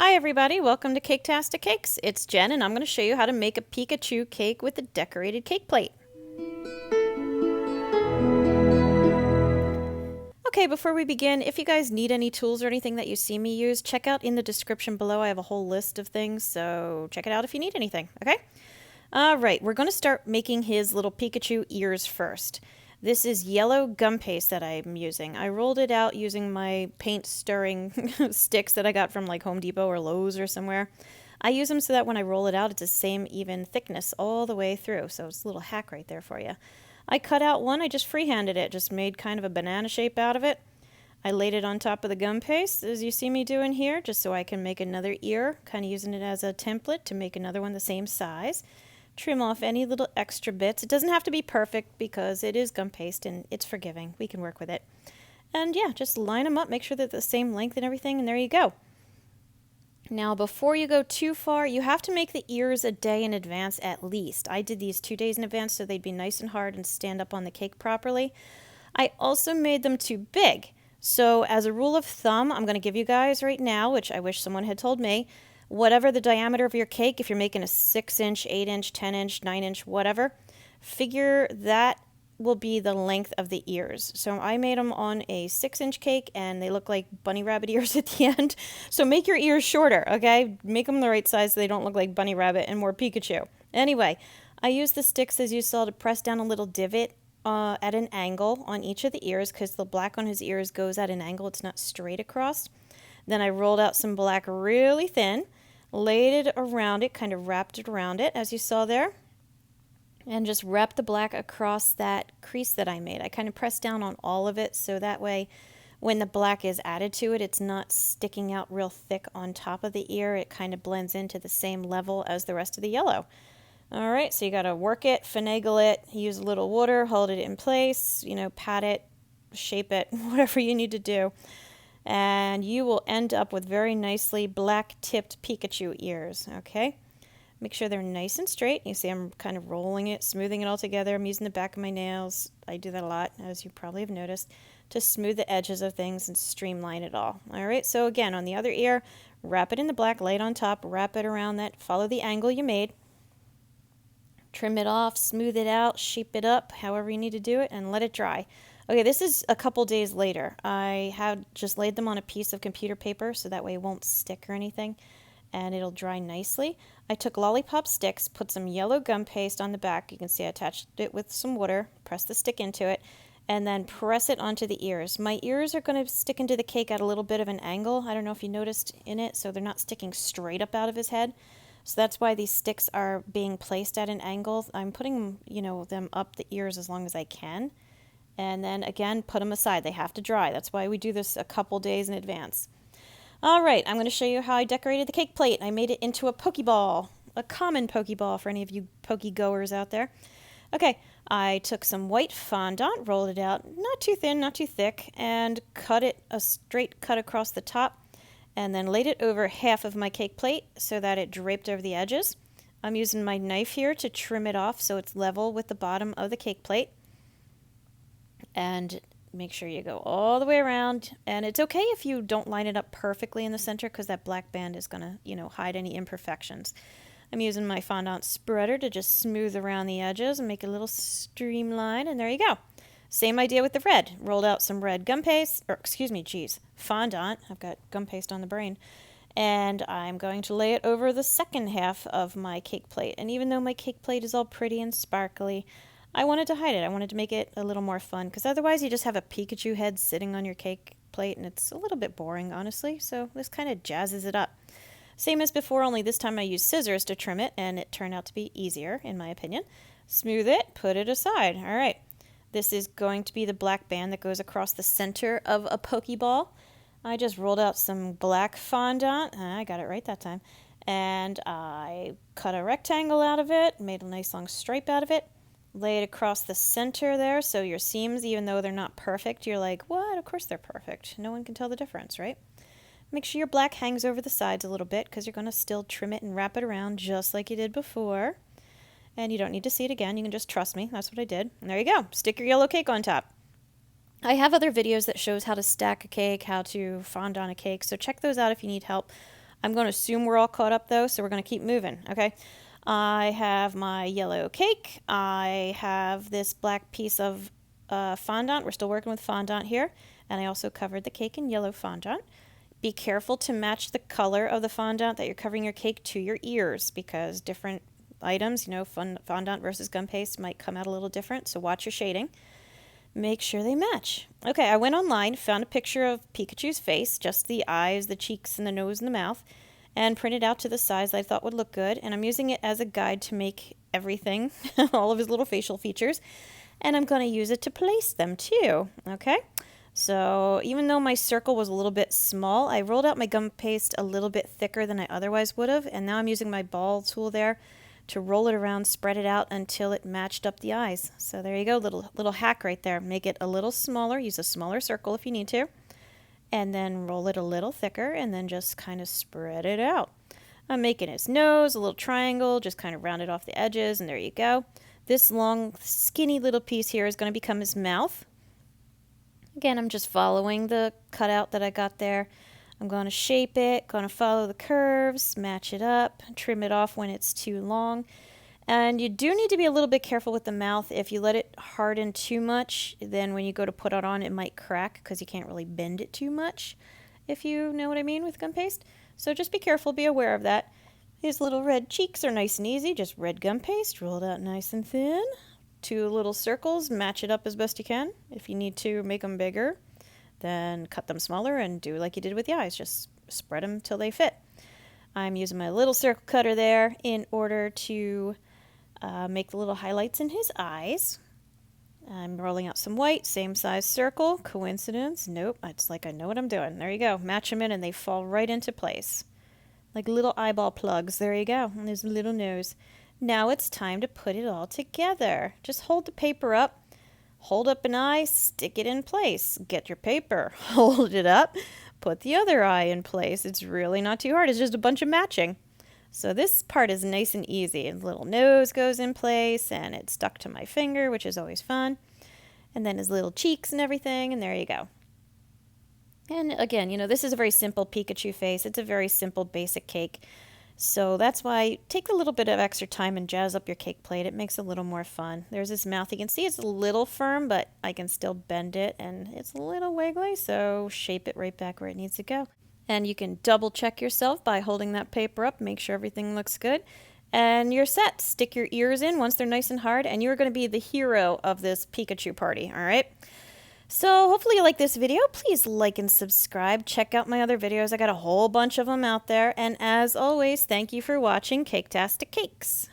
Hi everybody, welcome to Caketastic Cakes. It's Jen and I'm going to show you how to make a Pikachu cake with a decorated cake plate. Okay, before we begin, if you guys need any tools or anything that you see me use, check out in the description below. I have a whole list of things, so check it out if you need anything, okay? Alright, we're going to start making his little Pikachu ears first. This is yellow gum paste that I'm using. I rolled it out using my paint stirring sticks that I got from like Home Depot or Lowe's or somewhere. I use them so that when I roll it out, it's the same even thickness all the way through. So it's a little hack right there for you. I cut out one, I just freehanded it, just made kind of a banana shape out of it. I laid it on top of the gum paste, as you see me doing here, just so I can make another ear, kind of using it as a template to make another one the same size. Trim off any little extra bits. It doesn't have to be perfect because it is gum paste and it's forgiving. We can work with it. And yeah, just line them up, make sure they're the same length and everything, and there you go. Now, before you go too far, you have to make the ears a day in advance at least. I did these 2 days in advance so they'd be nice and hard and stand up on the cake properly. I also made them too big. So as a rule of thumb, I'm going to give you guys right now, which I wish someone had told me, whatever the diameter of your cake, if you're making a 6-inch, 8-inch, 10-inch, 9-inch, whatever, figure that will be the length of the ears. So I made them on a 6-inch cake and they look like bunny rabbit ears at the end. So make your ears shorter, okay? Make them the right size so they don't look like bunny rabbit and more Pikachu. Anyway, I used the sticks as you saw to press down a little divot at an angle on each of the ears because the black on his ears goes at an angle. It's not straight across. Then I rolled out some black really thin, laid it around it, kind of wrapped it around it as you saw there, and just wrapped the black across that crease that I made. I kind of pressed down on all of it so that way when the black is added to it, it's not sticking out real thick on top of the ear. It kind of blends into the same level as the rest of the yellow. All right, so you got to work it, finagle it, use a little water, hold it in place, pat it, shape it, whatever you need to do. And you will end up with very nicely black-tipped Pikachu ears, okay? Make sure they're nice and straight. You see I'm kind of rolling it, smoothing it all together. I'm using the back of my nails. I do that a lot, as you probably have noticed, to smooth the edges of things and streamline it all. All right, so again, on the other ear, wrap it in the black, lay it on top, wrap it around that, follow the angle you made. Trim it off, smooth it out, shape it up, however you need to do it, and let it dry. Okay, this is a couple days later. I had just laid them on a piece of computer paper so that way it won't stick or anything and it'll dry nicely. I took lollipop sticks, put some yellow gum paste on the back. You can see I attached it with some water, press the stick into it, and then press it onto the ears. My ears are going to stick into the cake at a little bit of an angle. I don't know if you noticed in it, so they're not sticking straight up out of his head. So that's why these sticks are being placed at an angle. I'm putting, them up the ears as long as I can. And then again, put them aside. They have to dry. That's why we do this a couple days in advance. All right, I'm going to show you how I decorated the cake plate. I made it into a Pokeball, a common Pokeball for any of you Pokegoers out there. Okay, I took some white fondant, rolled it out, not too thin, not too thick, and cut it a straight cut across the top, and then laid it over half of my cake plate so that it draped over the edges. I'm using my knife here to trim it off so it's level with the bottom of the cake plate. And make sure you go all the way around. And it's okay if you don't line it up perfectly in the center because that black band is going to, hide any imperfections. I'm using my fondant spreader to just smooth around the edges and make a little streamline. And there you go. Same idea with the red. Rolled out some red gum paste, fondant. I've got gum paste on the brain. And I'm going to lay it over the second half of my cake plate. And even though my cake plate is all pretty and sparkly, I wanted to hide it. I wanted to make it a little more fun because otherwise you just have a Pikachu head sitting on your cake plate and it's a little bit boring, honestly. So this kind of jazzes it up. Same as before, only this time I used scissors to trim it and it turned out to be easier, in my opinion. Smooth it, put it aside. All right. This is going to be the black band that goes across the center of a Pokeball. I just rolled out some black fondant. I got it right that time. And I cut a rectangle out of it, made a nice long stripe out of it. Lay it across the center there, so your seams, even though they're not perfect, you're like, what? Of course they're perfect. No one can tell the difference, right? Make sure your black hangs over the sides a little bit because you're going to still trim it and wrap it around just like you did before. And you don't need to see it again. You can just trust me. That's what I did. And there you go. Stick your yellow cake on top. I have other videos that shows how to stack a cake, how to fondant a cake, so check those out if you need help. I'm going to assume we're all caught up though, so we're going to keep moving, okay? I have my yellow cake. I have this black piece of fondant. We're still working with fondant here. And I also covered the cake in yellow fondant. Be careful to match the color of the fondant that you're covering your cake to your ears, because different items, you know, fondant versus gum paste might come out a little different, so watch your shading. Make sure they match. Okay, I went online, found a picture of Pikachu's face, just the eyes, the cheeks, and the nose and the mouth, and printed out to the size that I thought would look good. And I'm using it as a guide to make everything, all of his little facial features. And I'm going to use it to place them too, okay? So even though my circle was a little bit small, I rolled out my gum paste a little bit thicker than I otherwise would have. And now I'm using my ball tool there to roll it around, spread it out until it matched up the eyes. So there you go, little hack right there. Make it a little smaller, use a smaller circle if you need to, and then roll it a little thicker, and then just kind of spread it out. I'm making his nose a little triangle, just kind of round it off the edges, and there you go. This long, skinny little piece here is going to become his mouth. Again, I'm just following the cutout that I got there. I'm going to shape it, going to follow the curves, match it up, trim it off when it's too long. And you do need to be a little bit careful with the mouth. If you let it harden too much, then when you go to put it on, it might crack because you can't really bend it too much, if you know what I mean with gum paste. So just be careful, be aware of that. His little red cheeks are nice and easy, just red gum paste, roll it out nice and thin. 2 little circles, match it up as best you can. If you need to make them bigger, then cut them smaller and do like you did with the eyes. Just spread them till they fit. I'm using my little circle cutter there in order to make the little highlights in his eyes. I'm rolling out some white, same size circle. Coincidence? Nope. It's like I know what I'm doing. There you go. Match them in and they fall right into place. Like little eyeball plugs. There you go. And there's a little nose. Now it's time to put it all together. Just hold the paper up. Hold up an eye, stick it in place. Get your paper, hold it up, put the other eye in place. It's really not too hard. It's just a bunch of matching. So this part is nice and easy. And the little nose goes in place and it's stuck to my finger, which is always fun. And then his little cheeks and everything, and there you go. And again, you know, this is a very simple Pikachu face. It's a very simple, basic cake. So that's why take a little bit of extra time and jazz up your cake plate. It makes it a little more fun. There's his mouth. You can see it's a little firm, but I can still bend it, and it's a little wiggly, so shape it right back where it needs to go. And you can double check yourself by holding that paper up, make sure everything looks good. And you're set. Stick your ears in once they're nice and hard, and you're going to be the hero of this Pikachu party, all right? So hopefully you like this video. Please like and subscribe. Check out my other videos. I got a whole bunch of them out there. And as always, thank you for watching Caketastic Cakes.